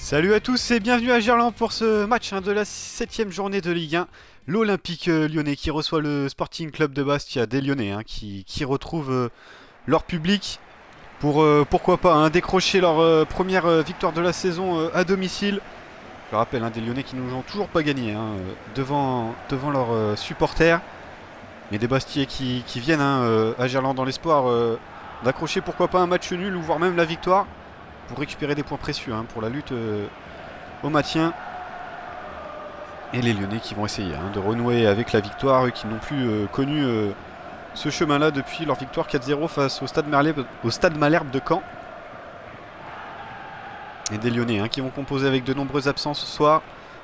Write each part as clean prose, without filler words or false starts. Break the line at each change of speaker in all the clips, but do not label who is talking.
Salut à tous et bienvenue à Gerland pour ce match de la 7ème journée de Ligue 1. L'Olympique lyonnais qui reçoit le Sporting Club de Bastia, des Lyonnais qui retrouvent leur public pour pourquoi pas décrocher leur première victoire de la saison à domicile. Je rappelle des Lyonnais qui n'ont toujours pas gagné devant leurs supporters. Mais des Bastiais qui viennent à Gerland dans l'espoir d'accrocher pourquoi pas un match nul ou voire même la victoire, pour récupérer des points précieux pour la lutte au maintien. Et les Lyonnais qui vont essayer de renouer avec la victoire, eux qui n'ont plus connu ce chemin-là depuis leur victoire 4-0 face au Stade Malherbe de Caen. Et des Lyonnais qui vont composer avec de nombreuses absences ce soir.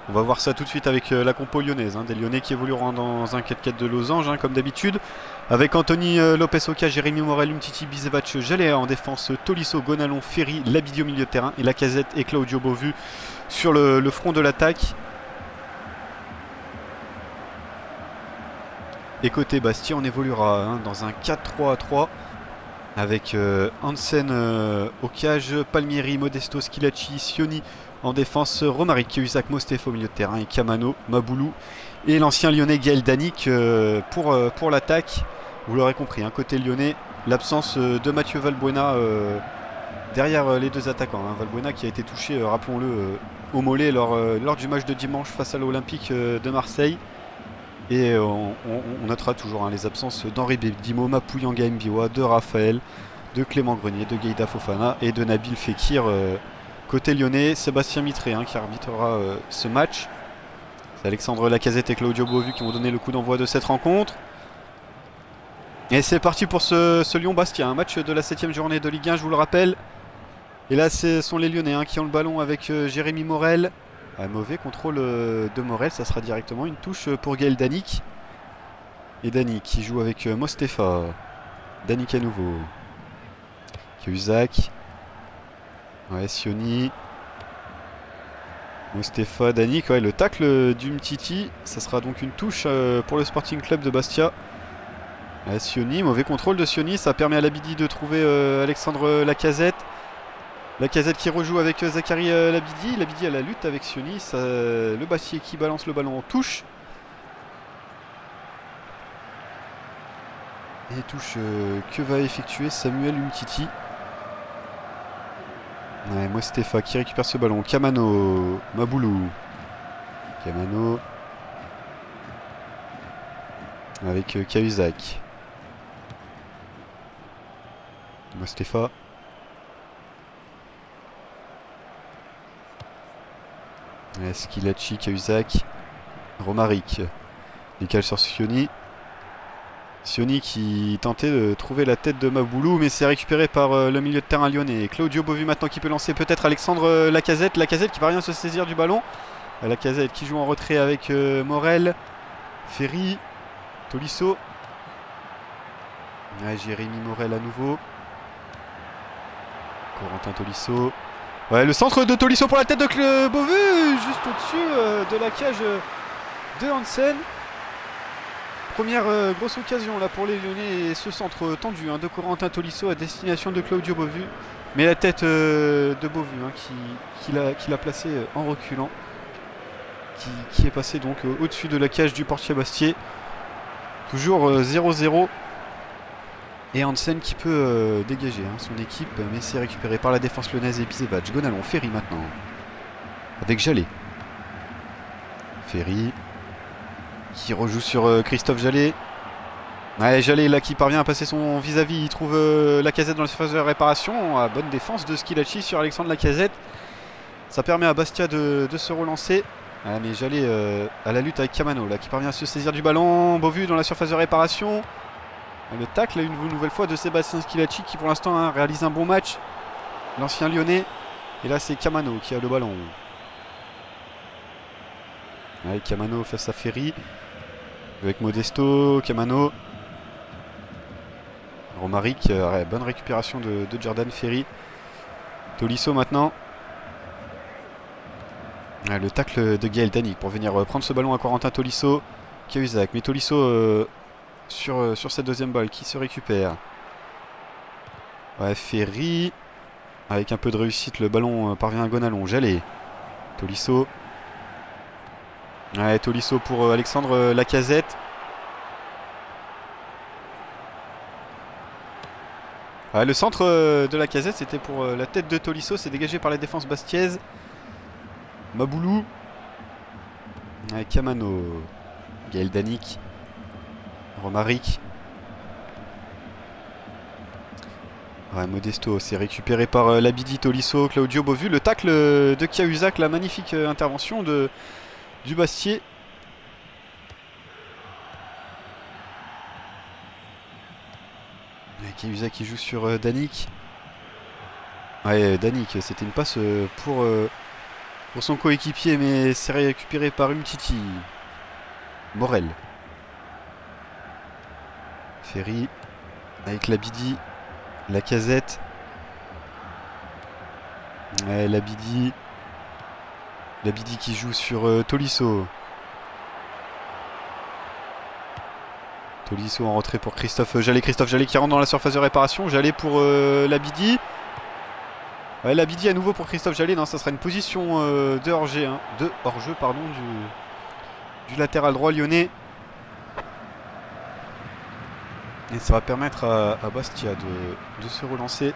On va voir ça tout de suite avec la compo lyonnaise. Des Lyonnais qui évolueront dans un 4-4 de losange comme d'habitude. Avec Anthony Lopez-Oca, Jérémy Morel, Umtiti, Bisevac, Jalea en défense, Tolisso, Gonalon, Ferry, Labidi au milieu de terrain et Lacazette et Claudio Beauvu sur le front de l'attaque. Et côté Bastia, on évoluera dans un 4-3-3 avec Hansen au cage, Palmieri, Modesto, Schilacci, Sioni en défense, Romaric, Usac, Mostefa au milieu de terrain et Kamano, Maboulou et l'ancien lyonnais Gaël Danic pour l'attaque. Vous l'aurez compris, côté lyonnais, l'absence de Mathieu Valbuena derrière les deux attaquants. Valbuena qui a été touché, rappelons-le, au mollet lors du match de dimanche face à l'Olympique de Marseille. Et on notera toujours les absences d'Henri Bedimo, Mapuyanga Mbiwa, de Raphaël, de Clément Grenier, de Gueïda Fofana et de Nabil Fekir. Côté lyonnais, Sébastien Mitré qui arbitrera ce match. C'est Alexandre Lacazette et Claudio Beauvu qui vont donner le coup d'envoi de cette rencontre. Et c'est parti pour ce Lyon-Bastia, un match de la 7ème journée de Ligue 1, je vous le rappelle. Et là, ce sont les Lyonnais qui ont le ballon avec Jérémy Morel. Un mauvais contrôle de Morel, ça sera directement une touche pour Gaël Danic. Et Danic qui joue avec Mostefa. Danic à nouveau. Usac. Sioni. Mostefa, Danic, le tacle d'Umtiti, ça sera donc une touche pour le Sporting Club de Bastia. Sioni, mauvais contrôle de Sioni, ça permet à Labidi de trouver Alexandre Lacazette. Lacazette qui rejoue avec Zachary Labidi. Labidi à la lutte avec Sioni, le Bastier qui balance le ballon en touche. Et touche que va effectuer Samuel Umtiti. Mostefa qui récupère ce ballon. Kamano, Maboulou. Kamano. Avec Cahuzac. Mostefa. Schilacci, Cahuzac. Romaric. Décale sur Sioni. Sioni qui tentait de trouver la tête de Maboulou, mais c'est récupéré par le milieu de terrain lyonnais. Claudio Beauvu maintenant qui peut lancer peut-être Alexandre Lacazette. Lacazette qui parvient à se saisir du ballon. Lacazette qui joue en retrait avec Morel. Ferry. Tolisso. Jérémy Morel à nouveau. Corentin Tolisso. Le centre de Tolisso pour la tête de Beauvu, juste au-dessus de la cage de Hansen. Première grosse occasion là pour les Lyonnais et ce centre tendu de Corentin Tolisso à destination de Claudio Beauvu. Mais la tête de Beauvu qui l'a placé en reculant. Qui est passé donc au-dessus de la cage du portier Bastier. Toujours 0-0. Et Hansen qui peut dégager son équipe, mais c'est récupéré par la défense lyonnaise et Bisevac. Gonalon, Ferry maintenant. Avec Jallet. Ferry. Qui rejoue sur Christophe Jallet. Jallet là qui parvient à passer son vis-à-vis. Il trouve Lacazette dans la surface de réparation. Bonne défense de Schilacci sur Alexandre Lacazette. Ça permet à Bastia de se relancer. Mais Jallet à la lutte avec Kamano là, qui parvient à se saisir du ballon. Beauvu dans la surface de réparation. Le tacle une nouvelle fois de Sébastien Schilacci qui pour l'instant réalise un bon match. L'ancien lyonnais. Et là c'est Kamano qui a le ballon. Kamano face à Ferry. Avec Modesto, Kamano. Romaric, bonne récupération de Jordan Ferry. Tolisso maintenant. Le tacle de Gaël Danic pour venir prendre ce ballon à Corentin Tolisso. Cahuzac, mais Tolisso sur cette deuxième balle qui se récupère. Ferry. Avec un peu de réussite, le ballon parvient à Gonalon. Jallet. Tolisso. Ouais, Tolisso pour Alexandre Lacazette. Ouais, le centre de Lacazette, c'était pour la tête de Tolisso. C'est dégagé par la défense bastiaise. Maboulou. Ouais, Kamano. Gaël Danic. Romaric. Ouais, Modesto, c'est récupéré par Labidi, Tolisso, Claudio Beauvu. Le tacle de Cahuzac, la magnifique intervention du Bastier. Cahuzac qui joue sur Danic. Ouais, Danic, c'était une passe pour son coéquipier, mais c'est récupéré par Umtiti. Morel. Ferry avec Labidi. Lacazette. Ouais, Labidi. Labidi qui joue sur Tolisso. Tolisso en retrait pour Christophe Jallet. Christophe Jallet qui rentre dans la surface de réparation. Jallet pour Labidi. Ouais, Labidi à nouveau pour Christophe Jallet. Non, ça sera une position de hors-jeu, hein, pardon, du latéral droit lyonnais. Et ça va permettre à Bastia de se relancer.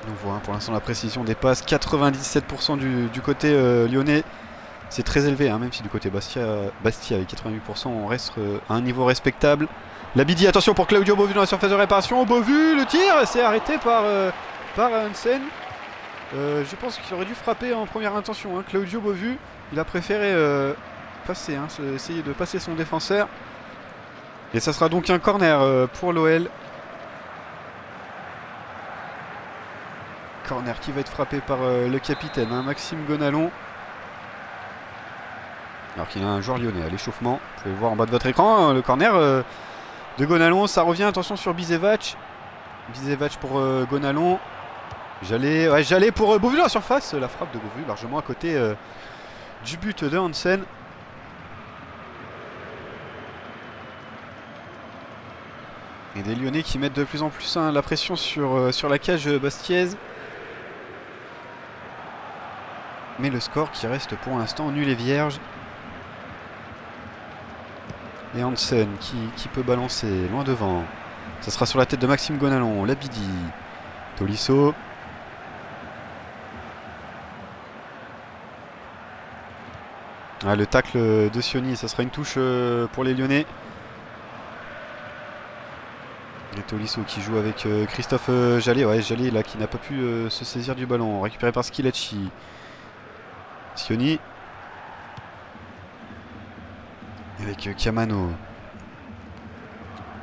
On voit hein, pour l'instant la précision des passes. 97% du côté lyonnais. C'est très élevé, hein, même si du côté Bastia avec 88%, on reste à un niveau respectable. Labidi, attention pour Claudio Beauvu dans la surface de réparation. Beauvu, le tir, c'est arrêté par Hansen. Je pense qu'il aurait dû frapper en première intention. Hein. Claudio Beauvu, il a préféré passer, hein, essayer de passer son défenseur. Et ça sera donc un corner pour l'OL. Corner qui va être frappé par le capitaine, hein, Maxime Gonalon. Alors qu'il y a un joueur lyonnais à l'échauffement. Vous pouvez le voir en bas de votre écran. Le corner de Gonalon, ça revient. Attention sur Bizevac. Bizevac pour Gonalon. Jallet pour Beauvu dans la surface. La frappe de Beauvu largement à côté du but de Hansen. Et des Lyonnais qui mettent de plus en plus la pression sur la cage bastiaise. Mais le score qui reste pour l'instant nul et vierge. Et Hansen qui peut balancer loin devant. Ça sera sur la tête de Maxime Gonalon. Labidi. Tolisso. Ah, le tacle de Sioni, ça sera une touche pour les Lyonnais. Et Tolisso qui joue avec Christophe Jallet. Ouais, Jallet là qui n'a pas pu se saisir du ballon. Récupéré par Schilacci. Sioni. Avec Kamano.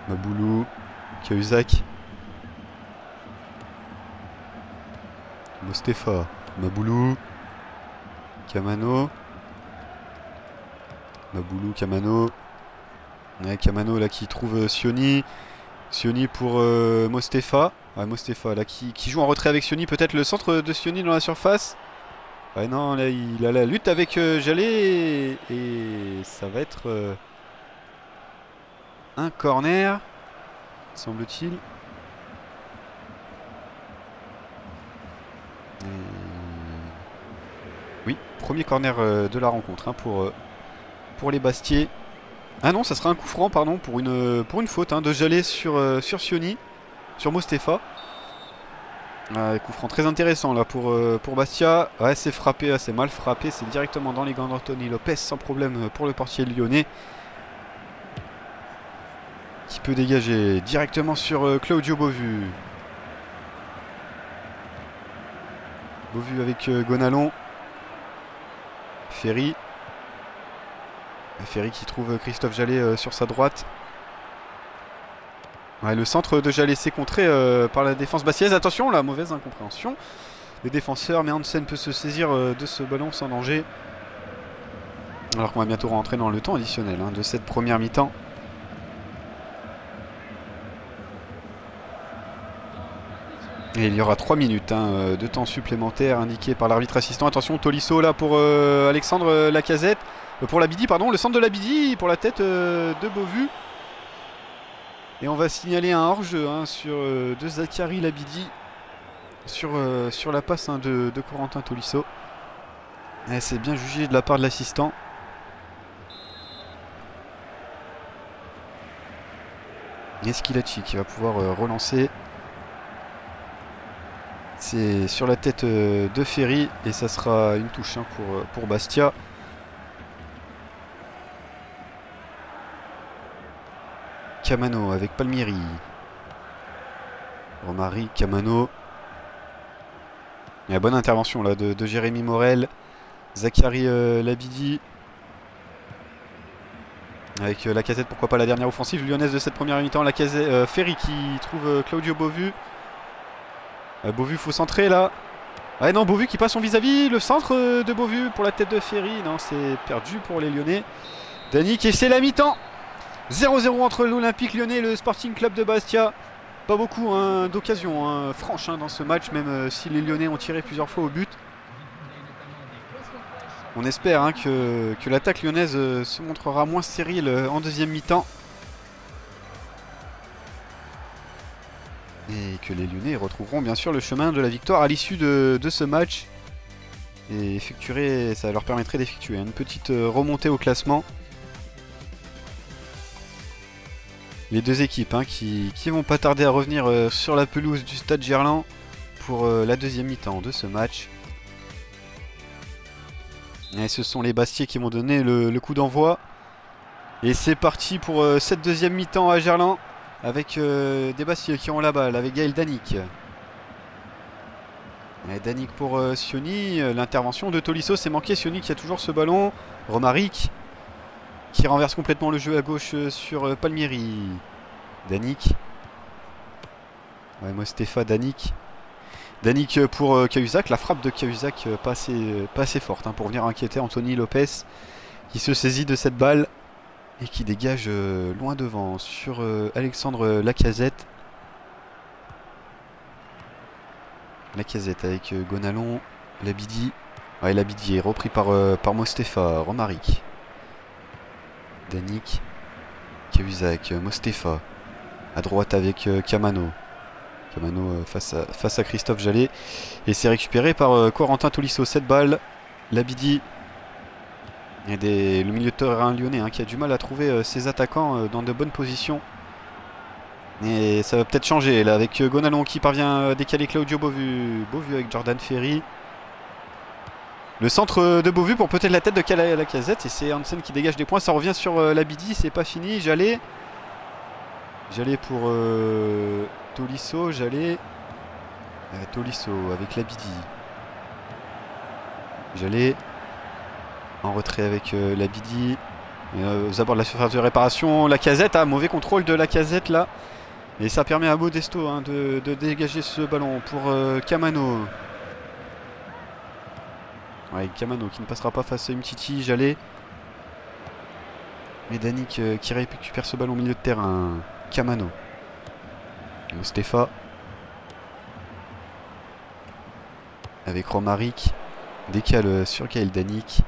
Maboulou. Cahuzac. Mostefa. Maboulou. Kamano. Maboulou, Kamano. Ouais, Kamano là qui trouve Sioni. Sioni pour Mostefa. Ouais, Mostefa là qui joue en retrait avec Sioni. Peut-être le centre de Sioni dans la surface. Ouais, non, là il a la lutte avec Jallet et ça va être un corner, semble-t-il. Oui, premier corner de la rencontre hein, pour les Bastiers. Ah non, ça sera un coup franc, pardon, pour une faute hein, de Jallet sur Sioni, sur Mostefa. Coup franc très intéressant là pour Bastia. Ouais, c'est frappé, c'est mal frappé, c'est directement dans les gants d'Anthony Lopez sans problème pour le portier lyonnais. Qui peut dégager directement sur Claudio Beauvu. Beauvu avec Gonalon. Ferry. Ferry qui trouve Christophe Jallet sur sa droite. Ouais, le centre de Jallet s'est contré par la défense bastiaise. Attention, la mauvaise incompréhension des défenseurs. Mais Hansen peut se saisir de ce ballon sans danger. Alors qu'on va bientôt rentrer dans le temps additionnel hein, de cette première mi-temps. Et il y aura 3 minutes hein, de temps supplémentaire indiqué par l'arbitre assistant. Attention, Tolisso là pour Alexandre Lacazette. Pour Labidi, pardon. Le centre de Labidi pour la tête de Beauvu. Et on va signaler un hors-jeu hein, sur de Zachary Labidi sur la passe hein, de Corentin Tolisso. C'est bien jugé de la part de l'assistant. Et Schilacci qui va pouvoir relancer. C'est sur la tête de Ferry et ça sera une touche hein, pour Bastia. Camano avec Palmieri. Romari, Camano. Il y a bonne intervention là de Jérémy Morel. Zachary Labidi. Avec Lacazette, pourquoi pas la dernière offensive lyonnaise de cette première mi-temps. Ferry qui trouve Claudio Beauvu. Beauvu, faut centrer là. Ah non, Beauvu qui passe son vis-à-vis. Le centre de Beauvu pour la tête de Ferry. Non, c'est perdu pour les Lyonnais. Danick et c'est la mi-temps. 0-0 entre l'Olympique Lyonnais et le Sporting Club de Bastia. Pas beaucoup hein, d'occasions hein, franches hein, dans ce match, même si les Lyonnais ont tiré plusieurs fois au but. On espère hein, que l'attaque lyonnaise se montrera moins stérile en deuxième mi-temps. Et que les Lyonnais retrouveront bien sûr le chemin de la victoire à l'issue de ce match. Et ça leur permettrait d'effectuer une petite remontée au classement. Les deux équipes hein, qui vont pas tarder à revenir sur la pelouse du Stade Gerland pour la deuxième mi-temps de ce match. Et ce sont les Bastiais qui vont donner le coup d'envoi. Et c'est parti pour cette deuxième mi-temps à Gerland. Avec des Bastiais qui ont la balle, avec Gaël Danick. Et Danick pour Sioni. L'intervention de Tolisso, c'est manqué. Sioni qui a toujours ce ballon. Romaric qui renverse complètement le jeu à gauche sur Palmieri. Danick. Ouais, Mostefa, Danick. Danick pour Cahuzac. La frappe de Cahuzac pas assez forte hein, pour venir inquiéter Anthony Lopez qui se saisit de cette balle et qui dégage loin devant sur Alexandre Lacazette. Lacazette avec Gonalon, Labidi. Ouais, Labidi est repris par Mostefa, Romaric. Danick, Cahuzac, Mostefa. À droite avec Camano. Camano face à Christophe Jallet. Et c'est récupéré par Corentin Tolisso. Cette balle, Labidi. Il y a le milieu de terrain lyonnais hein, qui a du mal à trouver ses attaquants dans de bonnes positions. Et ça va peut-être changer là avec Gonalon qui parvient à décaler Claudio Beauvu. Beauvu avec Jordan Ferry. Le centre de Beauvu pour peut-être la tête de Lacazette. Et c'est Hansen qui dégage des points. Ça revient sur Labidi. C'est pas fini. Jallet pour Tolisso. Tolisso avec Labidi. Jallet. En retrait avec Labidi. Aux abords de la surface de réparation. Lacazette, mauvais contrôle de Lacazette là. Et ça permet à Modesto hein, de dégager ce ballon pour Camano. Ouais, Camano qui ne passera pas face à Umtiti, Jallet. Mais Danick qui récupère ce ballon au milieu de terrain. Camano. Mostefa. Avec Romaric. Décale sur Gaël Danick.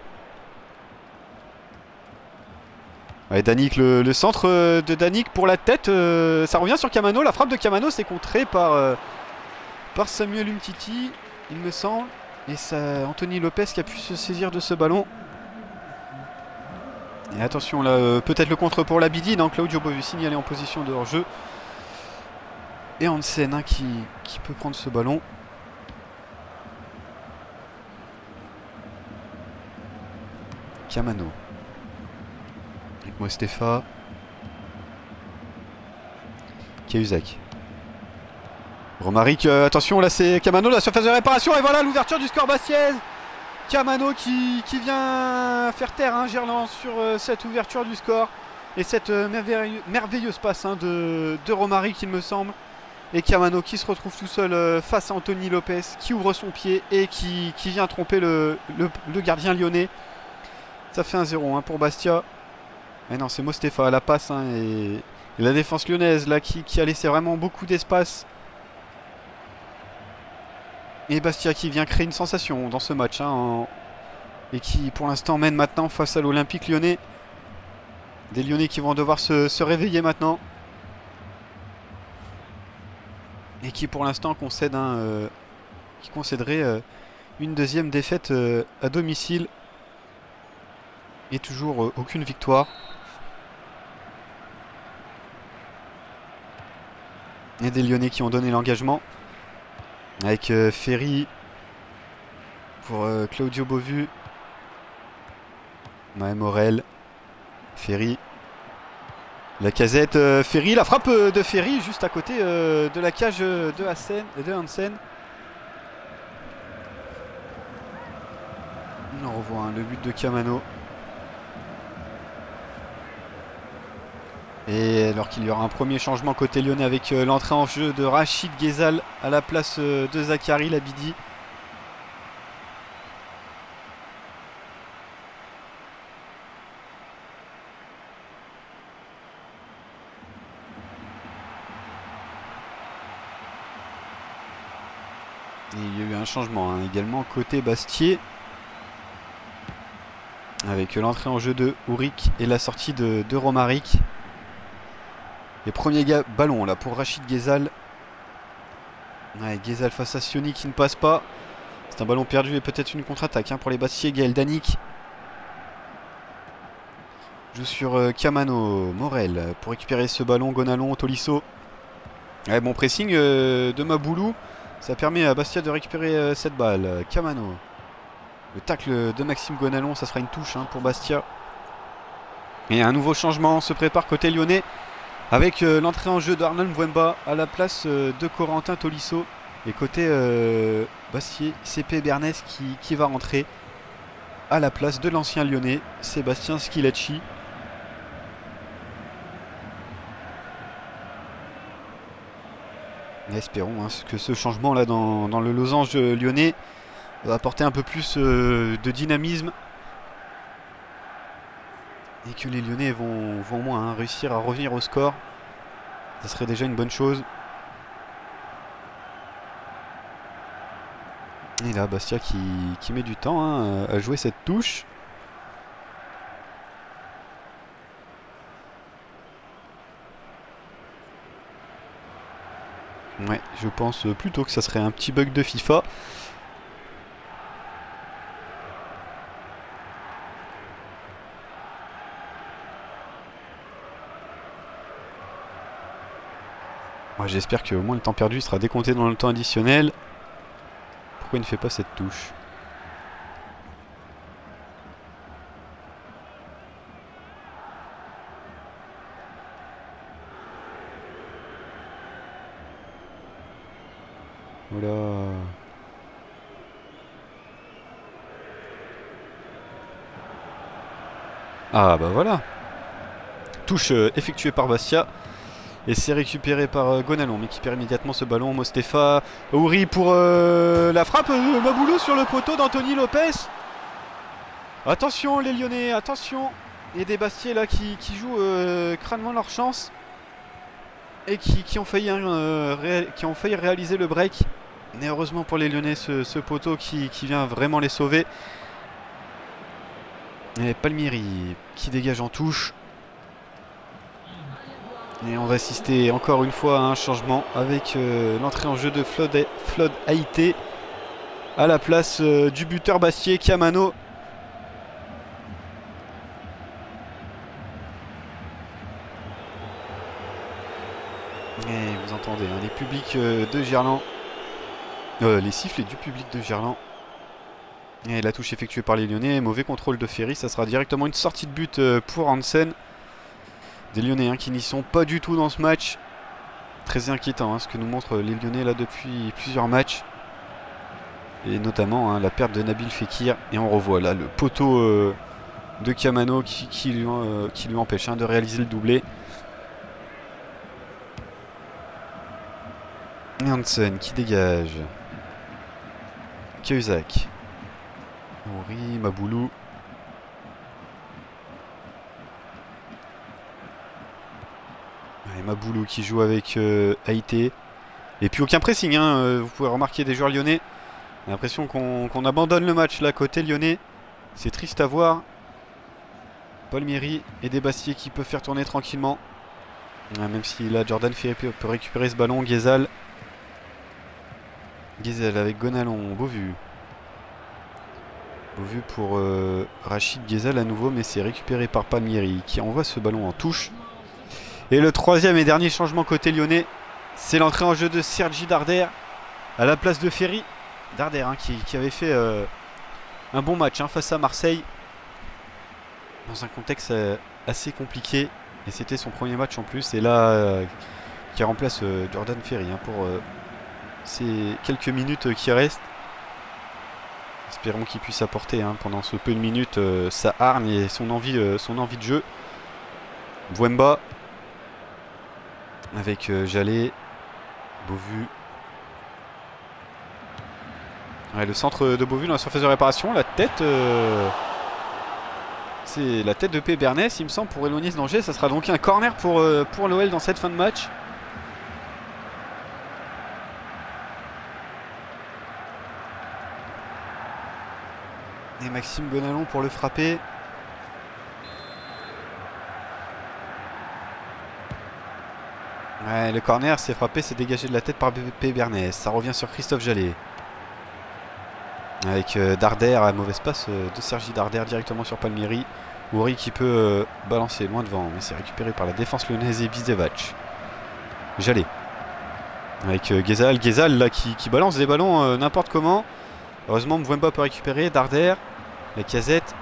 Ouais, Danick, le centre de Danick pour la tête, ça revient sur Camano. La frappe de Camano, c'est contré par Samuel Umtiti, il me semble. Et c'est Anthony Lopez qui a pu se saisir de ce ballon. Et attention là, peut-être le contre pour Labidi. Non, Claudio Beauvu signalé en position de hors-jeu. Et Hansen hein, qui peut prendre ce ballon. Camano. Avec Mostefa. Cahuzac. Romaric, attention, là c'est Camano, la surface de réparation, et voilà l'ouverture du score bastiaise. Camano qui vient faire taire hein, Gerland sur cette ouverture du score. Et cette merveilleuse passe hein, de Romaric, il me semble. Et Camano qui se retrouve tout seul face à Anthony Lopez, qui ouvre son pied et qui vient tromper le gardien lyonnais. Ça fait 1-0 hein, pour Bastia. Mais non, c'est Mostefa à la passe hein, et la défense lyonnaise là qui a laissé vraiment beaucoup d'espace. Et Bastia qui vient créer une sensation dans ce match hein, et qui pour l'instant mène maintenant face à l'Olympique Lyonnais. Des Lyonnais qui vont devoir se réveiller maintenant. Et qui pour l'instant concède qui concéderait une deuxième défaite à domicile. Et toujours aucune victoire. Et des Lyonnais qui ont donné l'engagement. Avec Ferry pour Claudio Beauvu. Morel. Ferry. Lacazette, Ferry, la frappe de Ferry juste à côté de la cage de Hansen. On revoit le but de Camano. Et alors qu'il y aura un premier changement côté lyonnais avec l'entrée en jeu de Rachid Ghezal à la place de Zachary Labidi. Et il y a eu un changement également côté Bastier. Avec l'entrée en jeu de Ouric et la sortie de Romaric. Les premiers ballons là pour Rachid Ghezal. Ouais, Ghezal face à Sioni qui ne passe pas. C'est un ballon perdu et peut-être une contre-attaque pour les Bastiers. Gaël Danic joue sur Camano. Morel pour récupérer ce ballon. Gonalon, Tolisso. Ouais, bon pressing de Maboulou. Ça permet à Bastia de récupérer cette balle. Camano. Le tacle de Maxime Gonalon, ça sera une touche pour Bastia. Et un nouveau changement se prépare côté lyonnais. Avec l'entrée en jeu d'Arnold Mwemba à la place de Corentin Tolisso. Et côté Bastier, CP Bernès qui va rentrer à la place de l'ancien lyonnais, Sébastien Schilacci. Espérons que ce changement là dans le losange lyonnais va apporter un peu plus de dynamisme. Et que les Lyonnais vont au moins réussir à revenir au score. Ça serait déjà une bonne chose. Et là, Bastia qui met du temps à jouer cette touche. Ouais, je pense plutôt que ça serait un petit bug de FIFA. J'espère qu'au moins le temps perdu sera décompté dans le temps additionnel. Pourquoi il ne fait pas cette touche? Voilà. Ah bah voilà. Touche effectuée par Bastia. Et c'est récupéré par Gonalon, mais qui perd immédiatement ce ballon. Mostefa, Ouri pour la frappe. Maboulou sur le poteau d'Anthony Lopez. Attention les Lyonnais, attention. Il y a des Bastiers là qui jouent crânement leur chance. Et qui ont failli réaliser le break. Mais heureusement pour les Lyonnais, ce poteau qui vient vraiment les sauver. Et Palmieri qui dégage en touche. Et on va assister encore une fois à un changement avec l'entrée en jeu de Flood Haïté à la place du buteur Bastier, Camano. Et vous entendez les publics de Gerland, les sifflets du public de Gerland. Et la touche effectuée par les Lyonnais, mauvais contrôle de Ferry, ça sera directement une sortie de but pour Hansen. Des Lyonnais qui n'y sont pas du tout dans ce match. Très inquiétant ce que nous montrent les Lyonnais là depuis plusieurs matchs. Et notamment la perte de Nabil Fekir. Et on revoit là le poteau de Camano qui lui empêche de réaliser le doublé. Hansen qui dégage. Cahuzac. Ouri, Maboulou. Maboulou qui joue avec Haïté. Et puis aucun pressing. Vous pouvez remarquer des joueurs lyonnais. J'ai l'impression qu'on abandonne le match là côté lyonnais. C'est triste à voir. Palmieri et des Bastiers qui peuvent faire tourner tranquillement. Même si là Jordan Ferry peut récupérer ce ballon. Ghezal. Ghezzal avec Gonalon, Beauvu. Beauvu pour Rachid Ghezzal à nouveau, mais c'est récupéré par Palmieri qui envoie ce ballon en touche. Et le troisième et dernier changement côté lyonnais, c'est l'entrée en jeu de Sergi Darder à la place de Ferry. Darder hein, qui avait fait un bon match hein, face à Marseille dans un contexte assez compliqué. Et c'était son premier match en plus. Et là, qui remplace Jordan Ferry hein, pour ces quelques minutes qui restent. Espérons qu'il puisse apporter hein, pendant ce peu de minutes sa hargne et son envie de jeu. Bouemba avec Jallet, Beauvu. Ouais, le centre de Beauvu dans la surface de réparation, la tête. C'est la tête de P. Bernès, il me semble, pour éloigner ce danger. Ça sera donc un corner pour l'OL dans cette fin de match. Et Maxime Gonalon pour le frapper. Ouais, le corner c'est frappé, c'est dégagé de la tête par P. Bernès. Ça revient sur Christophe Jallet. Avec Darder, à mauvaise passe de Sergi Darder directement sur Palmieri. Ouri qui peut balancer loin devant, mais c'est récupéré par la défense lyonnaise et Bisevac. Jallet. Avec Ghezzal. Ghezzal là qui balance des ballons n'importe comment. Heureusement Mbouemba peut récupérer. Darder. La Casette.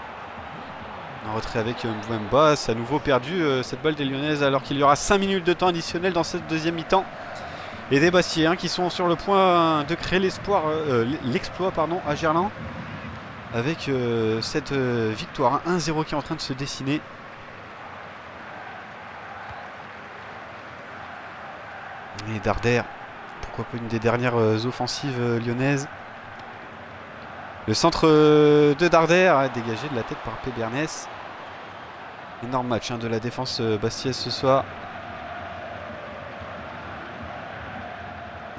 En retrait avec Mbouemba. C'est à nouveau perdu cette balle des Lyonnaises alors qu'il y aura 5 minutes de temps additionnel dans cette deuxième mi-temps. Et des Bastiais hein, qui sont sur le point de créer l'exploit à Gerland. Avec cette victoire 1-0 qui est en train de se dessiner. Et Darder, pourquoi pas une des dernières offensives lyonnaises. Le centre de Darder dégagé de la tête par P. Bernès. Énorme match hein, de la défense bastiaise ce soir.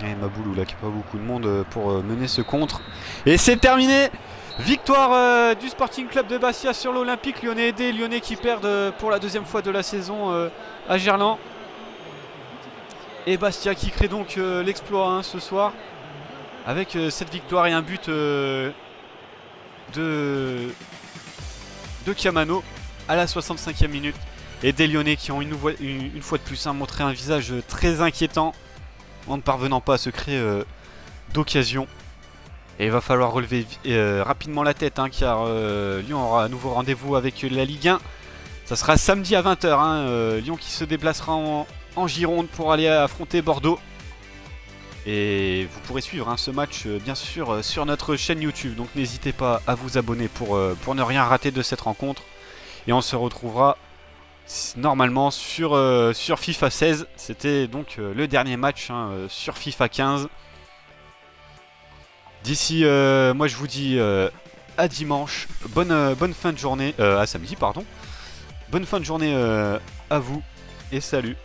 Et Maboulou là qui n'a pas beaucoup de monde pour mener ce contre. Et c'est terminé. Victoire du Sporting Club de Bastia sur l'Olympique Lyonnais. Des Lyonnais qui perdent pour la deuxième fois de la saison à Gerland. Et Bastia qui crée donc l'exploit hein, ce soir. Avec cette victoire et un but de Chiamano à la 65e minute. Et des Lyonnais qui ont une fois de plus hein, montré un visage très inquiétant en ne parvenant pas à se créer d'occasion. Et il va falloir relever rapidement la tête hein, car Lyon aura à nouveau rendez-vous avec la Ligue 1. Ça sera samedi à 20 h hein, Lyon qui se déplacera en Gironde pour aller affronter Bordeaux. Et vous pourrez suivre hein, ce match bien sûr sur notre chaîne YouTube. Donc n'hésitez pas à vous abonner pour ne rien rater de cette rencontre. Et on se retrouvera normalement sur FIFA 16. C'était donc le dernier match hein, sur FIFA 15. D'ici, moi je vous dis à dimanche. Bonne fin de journée. À samedi, pardon. Bonne fin de journée à vous. Et salut.